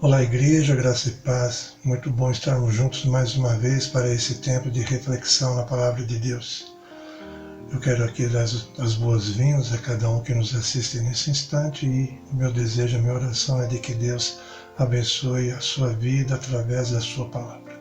Olá, igreja, graça e paz. Muito bom estarmos juntos mais uma vez para esse tempo de reflexão na palavra de Deus. Eu quero aqui dar as boas-vindas a cada um que nos assiste nesse instante e o meu desejo, a minha oração é de que Deus abençoe a sua vida através da sua palavra.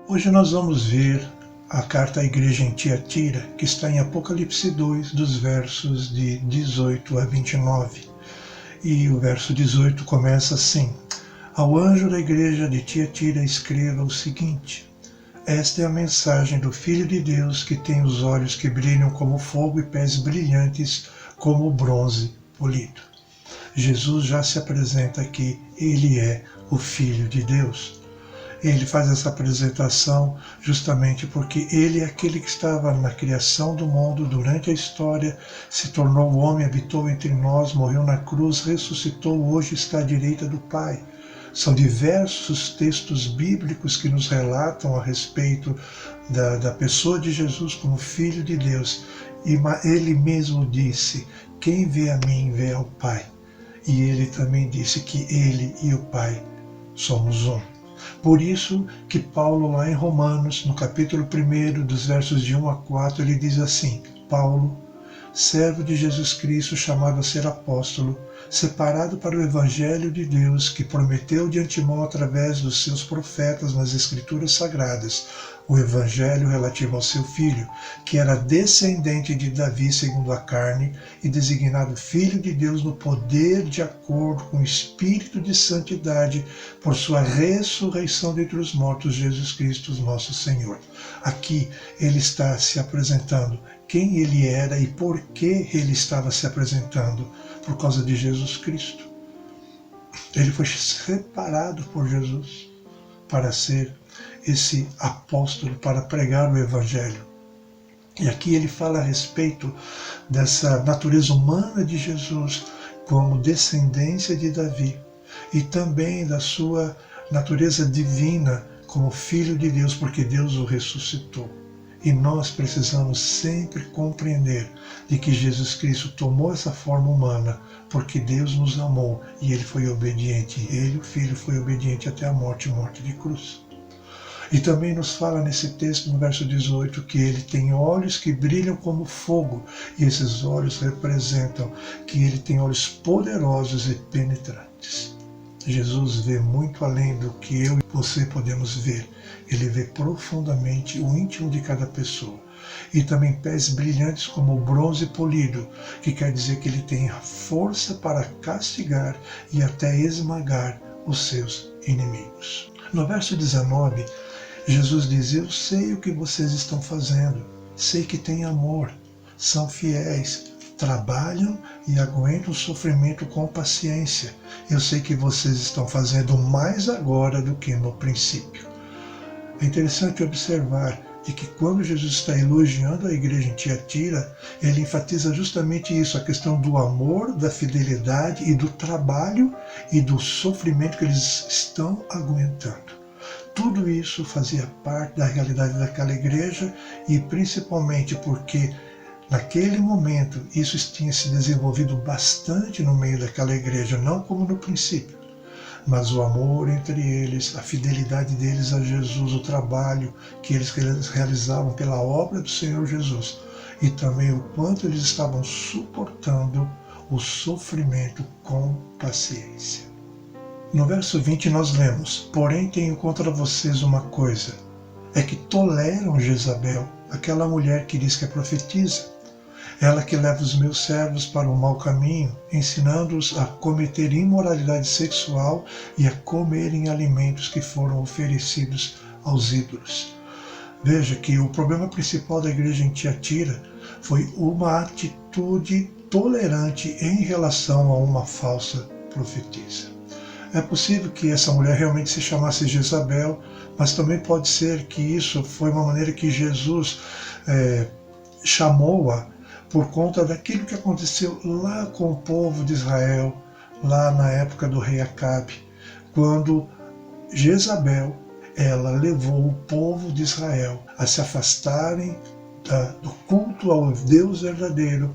Hoje nós vamos ver a carta à igreja em Tiatira, que está em Apocalipse 2, dos versos de 18 a 29. E o verso 18 começa assim: Ao anjo da igreja de Tiatira escreva o seguinte: Esta é a mensagem do Filho de Deus, que tem os olhos que brilham como fogo e pés brilhantes como bronze polido. Jesus já se apresenta aqui, ele é o Filho de Deus. Ele faz essa apresentação justamente porque ele é aquele que estava na criação do mundo, durante a história, se tornou homem, habitou entre nós, morreu na cruz, ressuscitou, hoje está à direita do Pai. São diversos textos bíblicos que nos relatam a respeito da pessoa de Jesus como Filho de Deus. E ele mesmo disse: quem vê a mim vê ao Pai. E ele também disse que ele e o Pai somos um. Por isso que Paulo, lá em Romanos, no capítulo 1, dos versos de 1 a 4, ele diz assim: Paulo, servo de Jesus Cristo, chamado a ser apóstolo, separado para o Evangelho de Deus, que prometeu de antemão através dos seus profetas nas Escrituras Sagradas, o Evangelho relativo ao seu filho, que era descendente de Davi segundo a carne e designado Filho de Deus no poder de acordo com o Espírito de Santidade, por sua ressurreição dentre os mortos, Jesus Cristo, nosso Senhor. Aqui ele está se apresentando quem ele era e por que ele estava se apresentando, por causa de Jesus Cristo. Ele foi separado por Jesus para ser esse apóstolo, para pregar o Evangelho. E aqui ele fala a respeito dessa natureza humana de Jesus como descendência de Davi e também da sua natureza divina como Filho de Deus, porque Deus o ressuscitou. E nós precisamos sempre compreender de que Jesus Cristo tomou essa forma humana porque Deus nos amou e ele foi obediente. Ele, o Filho, foi obediente até a morte de cruz. E também nos fala nesse texto, no verso 18, que ele tem olhos que brilham como fogo. E esses olhos representam que ele tem olhos poderosos e penetrantes. Jesus vê muito além do que eu e você podemos ver. Ele vê profundamente o íntimo de cada pessoa. E também pés brilhantes como bronze polido, que quer dizer que ele tem a força para castigar e até esmagar os seus inimigos. No verso 19, Jesus diz: Eu sei o que vocês estão fazendo, sei que têm amor, são fiéis, trabalham e aguentam o sofrimento com paciência. Eu sei que vocês estão fazendo mais agora do que no princípio. É interessante observar de que quando Jesus está elogiando a igreja em Tiatira, ele enfatiza justamente isso, a questão do amor, da fidelidade e do trabalho e do sofrimento que eles estão aguentando. Tudo isso fazia parte da realidade daquela igreja e principalmente porque naquele momento isso tinha se desenvolvido bastante no meio daquela igreja, não como no princípio, mas o amor entre eles, a fidelidade deles a Jesus, o trabalho que eles realizavam pela obra do Senhor Jesus e também o quanto eles estavam suportando o sofrimento com paciência. No verso 20 nós lemos: Porém tenho contra vocês uma coisa, é que toleram Jezabel, aquela mulher que diz que é profetisa, ela que leva os meus servos para o mau caminho, ensinando-os a cometer imoralidade sexual e a comerem alimentos que foram oferecidos aos ídolos. Veja que o problema principal da igreja em Tiatira foi uma atitude tolerante em relação a uma falsa profetisa. É possível que essa mulher realmente se chamasse Jezabel, mas também pode ser que isso foi uma maneira que Jesus chamou-a por conta daquilo que aconteceu lá com o povo de Israel, lá na época do rei Acabe, quando Jezabel, ela levou o povo de Israel a se afastarem do culto ao Deus verdadeiro,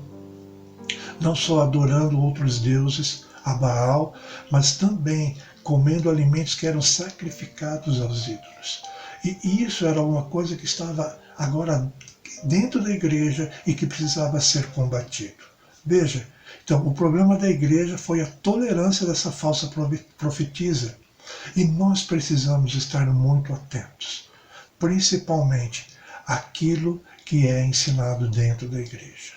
não só adorando outros deuses, a Baal, mas também comendo alimentos que eram sacrificados aos ídolos. E isso era uma coisa que estava agora dentro da igreja e que precisava ser combatido. Veja, então o problema da igreja foi a tolerância dessa falsa profetisa. E nós precisamos estar muito atentos, principalmente àquilo que é ensinado dentro da igreja.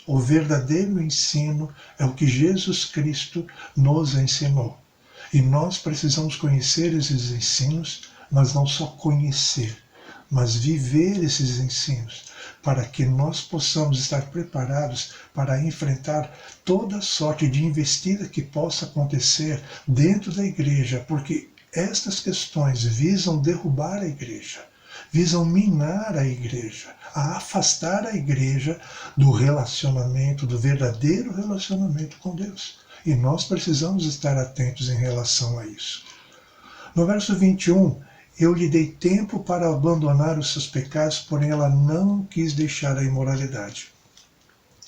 O verdadeiro ensino é o que Jesus Cristo nos ensinou. E nós precisamos conhecer esses ensinos, mas não só conhecer, mas viver esses ensinos, para que nós possamos estar preparados para enfrentar toda sorte de investida que possa acontecer dentro da igreja, porque estas questões visam derrubar a igreja, visam minar a igreja, a afastar a igreja do relacionamento, do verdadeiro relacionamento com Deus. E nós precisamos estar atentos em relação a isso. No verso 21, eu lhe dei tempo para abandonar os seus pecados, porém ela não quis deixar a imoralidade.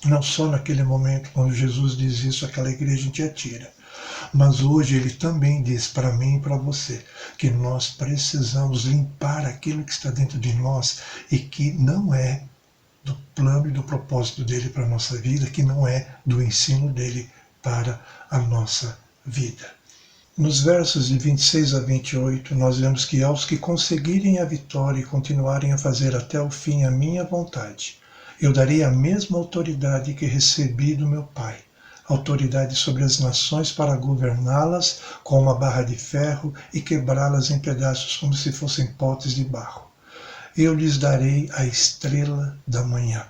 Não só naquele momento, quando Jesus diz isso àquela igreja em Tiatira, mas hoje ele também diz para mim e para você que nós precisamos limpar aquilo que está dentro de nós e que não é do plano e do propósito dele para a nossa vida, que não é do ensino dele para a nossa vida. Nos versos de 26 a 28, nós vemos que aos que conseguirem a vitória e continuarem a fazer até o fim a minha vontade, eu darei a mesma autoridade que recebi do meu Pai, autoridade sobre as nações para governá-las com uma barra de ferro e quebrá-las em pedaços como se fossem potes de barro. Eu lhes darei a estrela da manhã.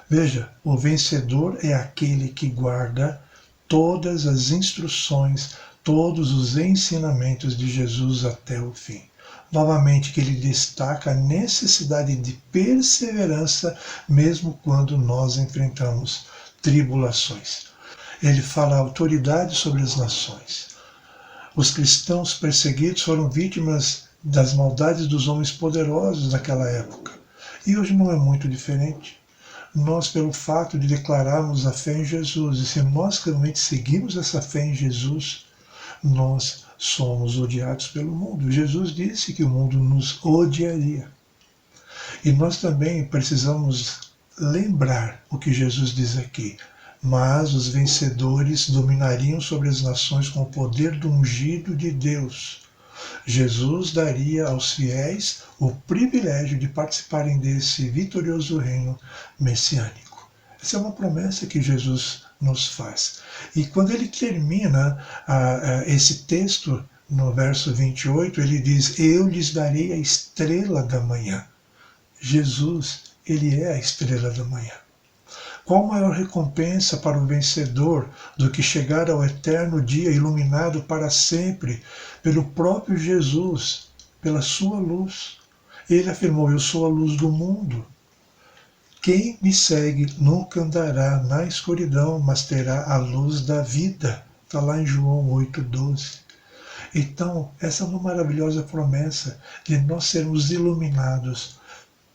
Veja, o vencedor é aquele que guarda todas as instruções, todos os ensinamentos de Jesus até o fim. Novamente, que ele destaca a necessidade de perseverança, mesmo quando nós enfrentamos tribulações. Ele fala a autoridade sobre as nações. Os cristãos perseguidos foram vítimas das maldades dos homens poderosos naquela época. E hoje não é muito diferente. Nós, pelo fato de declararmos a fé em Jesus, e se nós realmente seguimos essa fé em Jesus, nós somos odiados pelo mundo. Jesus disse que o mundo nos odiaria. E nós também precisamos lembrar o que Jesus diz aqui. Mas os vencedores dominariam sobre as nações com o poder do ungido de Deus. Jesus daria aos fiéis o privilégio de participarem desse vitorioso reino messiânico. Essa é uma promessa que Jesus nos faz. E quando ele termina esse texto, no verso 28, ele diz, eu lhes darei a estrela da manhã. Jesus, ele é a estrela da manhã. Qual maior recompensa para o vencedor do que chegar ao eterno dia iluminado para sempre pelo próprio Jesus, pela sua luz? Ele afirmou, eu sou a luz do mundo. Quem me segue nunca andará na escuridão, mas terá a luz da vida. Está lá em João 8,12. Então, essa é uma maravilhosa promessa de nós sermos iluminados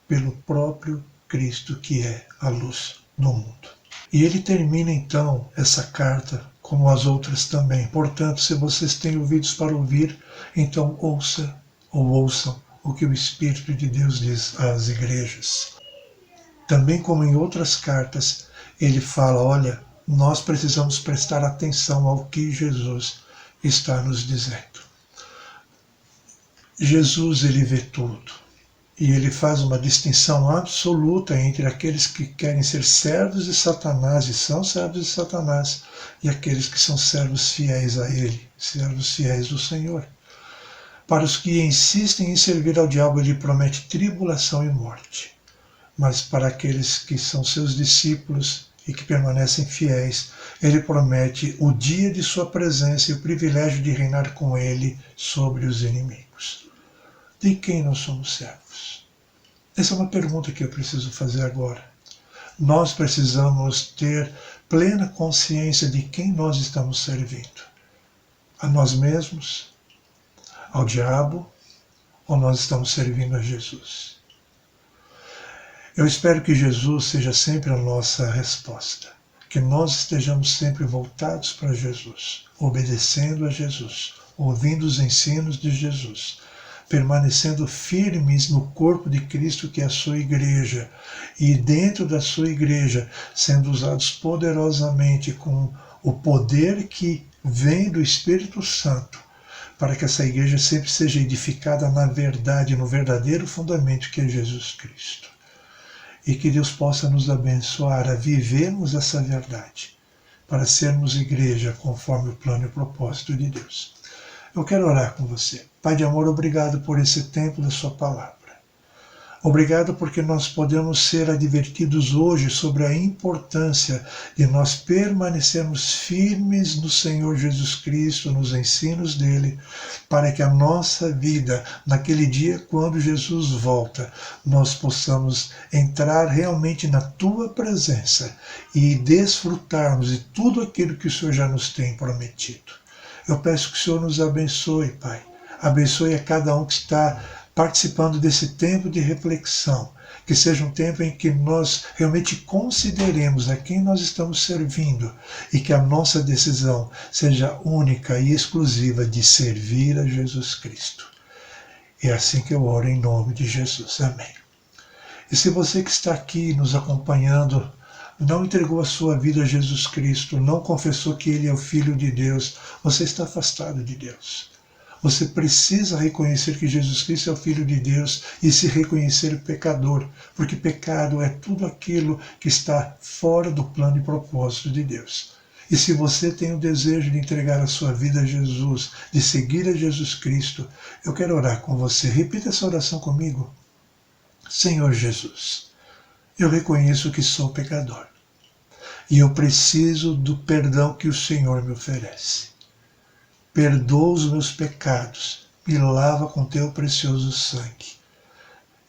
pelo próprio Cristo, que é a luz do mundo. E ele termina então essa carta, como as outras também. Portanto, se vocês têm ouvidos para ouvir, então ouçam o que o Espírito de Deus diz às igrejas. Também como em outras cartas, ele fala, olha, nós precisamos prestar atenção ao que Jesus está nos dizendo. Jesus, ele vê tudo. E ele faz uma distinção absoluta entre aqueles que querem ser servos de Satanás, e são servos de Satanás, e aqueles que são servos fiéis a ele, servos fiéis do Senhor. Para os que insistem em servir ao diabo, ele promete tribulação e morte. Mas para aqueles que são seus discípulos e que permanecem fiéis, ele promete o dia de sua presença e o privilégio de reinar com ele sobre os inimigos. De quem nós somos servos? Essa é uma pergunta que eu preciso fazer agora. Nós precisamos ter plena consciência de quem nós estamos servindo. A nós mesmos? Ao diabo? Ou nós estamos servindo a Jesus? Eu espero que Jesus seja sempre a nossa resposta. que nós estejamos sempre voltados para Jesus, obedecendo a Jesus, ouvindo os ensinos de Jesus, permanecendo firmes no corpo de Cristo, que é a sua igreja, e dentro da sua igreja, sendo usados poderosamente com o poder que vem do Espírito Santo, para que essa igreja sempre seja edificada na verdade, no verdadeiro fundamento que é Jesus Cristo. E que Deus possa nos abençoar a vivermos essa verdade, para sermos igreja conforme o plano e o propósito de Deus. Eu quero orar com você. Pai de amor, obrigado por esse tempo da sua palavra. Obrigado porque nós podemos ser advertidos hoje sobre a importância de nós permanecermos firmes no Senhor Jesus Cristo, nos ensinos dele, para que a nossa vida, naquele dia quando Jesus volta, nós possamos entrar realmente na tua presença e desfrutarmos de tudo aquilo que o Senhor já nos tem prometido. Eu peço que o Senhor nos abençoe, Pai. Abençoe a cada um que está participando desse tempo de reflexão, que seja um tempo em que nós realmente consideremos a quem nós estamos servindo e que a nossa decisão seja única e exclusiva de servir a Jesus Cristo. É assim que eu oro em nome de Jesus. Amém. E se você que está aqui nos acompanhando não entregou a sua vida a Jesus Cristo, não confessou que Ele é o Filho de Deus, você está afastado de Deus. Você precisa reconhecer que Jesus Cristo é o Filho de Deus e se reconhecer pecador, porque pecado é tudo aquilo que está fora do plano e propósito de Deus. E se você tem o desejo de entregar a sua vida a Jesus, de seguir a Jesus Cristo, eu quero orar com você. Repita essa oração comigo. Senhor Jesus, eu reconheço que sou pecador e eu preciso do perdão que o Senhor me oferece. Perdoa os meus pecados, me lava com teu precioso sangue.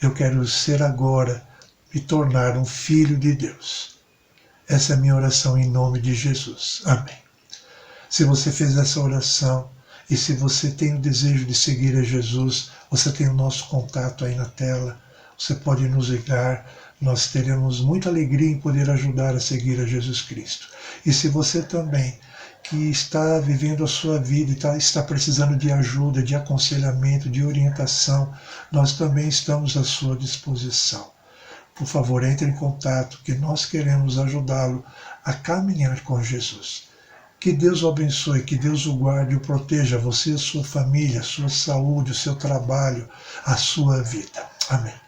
Eu quero ser agora, me tornar um filho de Deus. Essa é a minha oração em nome de Jesus. Amém. Se você fez essa oração e se você tem o desejo de seguir a Jesus, você tem o nosso contato aí na tela. Você pode nos ligar, nós teremos muita alegria em poder ajudar a seguir a Jesus Cristo. E se você também que está vivendo a sua vida e está precisando de ajuda, de aconselhamento, de orientação, nós também estamos à sua disposição. Por favor, entre em contato, que nós queremos ajudá-lo a caminhar com Jesus. Que Deus o abençoe, que Deus o guarde e o proteja, você, a sua família, a sua saúde, o seu trabalho, a sua vida. Amém.